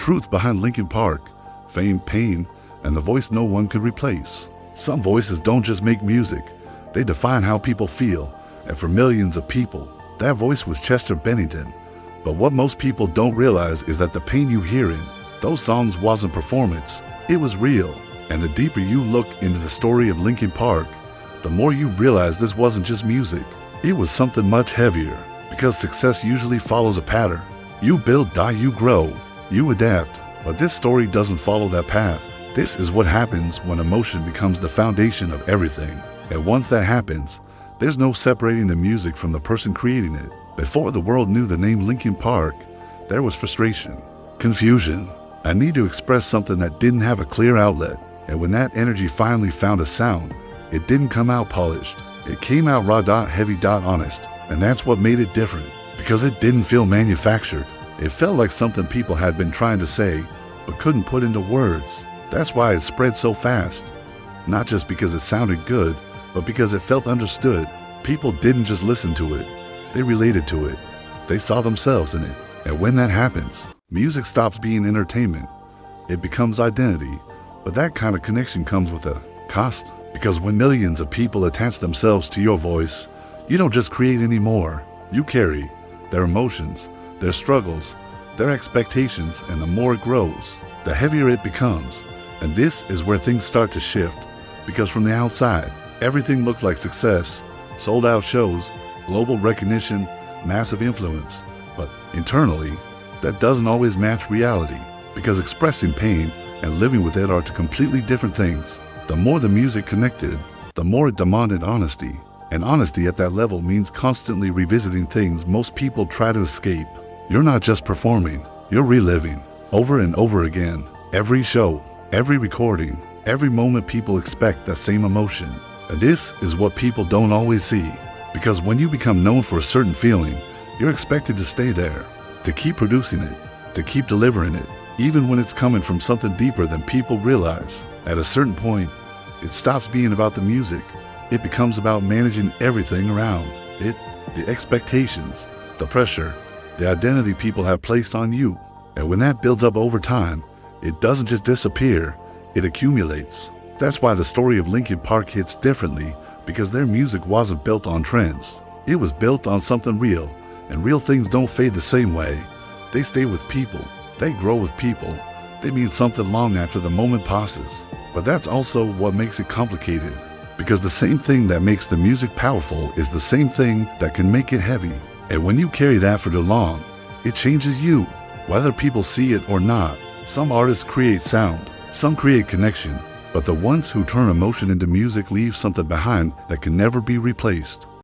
truth behind Linkin Park, fame, pain, and the voice no one could replace. Some voices don't just make music, they define how people feel, and for millions of people, that voice was Chester Bennington. But what most people don't realize is that the pain you hear in those songs wasn't performance, it was real. And the deeper you look into the story of Linkin Park, the more you realize this wasn't just music. It was something much heavier, because success usually follows a pattern. You build, die, you grow, you adapt. But this story doesn't follow that path. This is what happens when emotion becomes the foundation of everything. And once that happens, there's no separating the music from the person creating it. Before the world knew the name Linkin Park, there was frustration, confusion, a need to express something that didn't have a clear outlet. And when that energy finally found a sound, it didn't come out polished. It came out raw, heavy, honest. And that's what made it different, because it didn't feel manufactured. It felt like something people had been trying to say, but couldn't put into words. That's why it spread so fast. Not just because it sounded good, but because it felt understood. People didn't just listen to it, they related to it. They saw themselves in it. And when that happens, music stops being entertainment. It becomes identity. But that kind of connection comes with a cost. Because when millions of people attach themselves to your voice, you don't just create anymore. You carry their emotions, their struggles, their expectations, and the more it grows, the heavier it becomes. And this is where things start to shift. Because from the outside, everything looks like success, sold out shows, global recognition, massive influence. But internally, that doesn't always match reality. Because expressing pain and living with it are two completely different things. The more the music connected, the more it demanded honesty. And honesty at that level means constantly revisiting things most people try to escape. You're not just performing, you're reliving, over and over again. Every show, every recording, every moment people expect that same emotion. And this is what people don't always see. Because when you become known for a certain feeling, you're expected to stay there, to keep producing it, to keep delivering it, even when it's coming from something deeper than people realize. At a certain point, it stops being about the music. It becomes about managing everything around it, the expectations, the pressure, the identity people have placed on you. And when that builds up over time, it doesn't just disappear, it accumulates. That's why the story of Linkin Park hits differently, because their music wasn't built on trends. It was built on something real, and real things don't fade the same way. They stay with people, they grow with people, they mean something long after the moment passes. But that's also what makes it complicated, because the same thing that makes the music powerful is the same thing that can make it heavy. And when you carry that for too long, it changes you, whether people see it or not. Some artists create sound, some create connection, but the ones who turn emotion into music leave something behind that can never be replaced.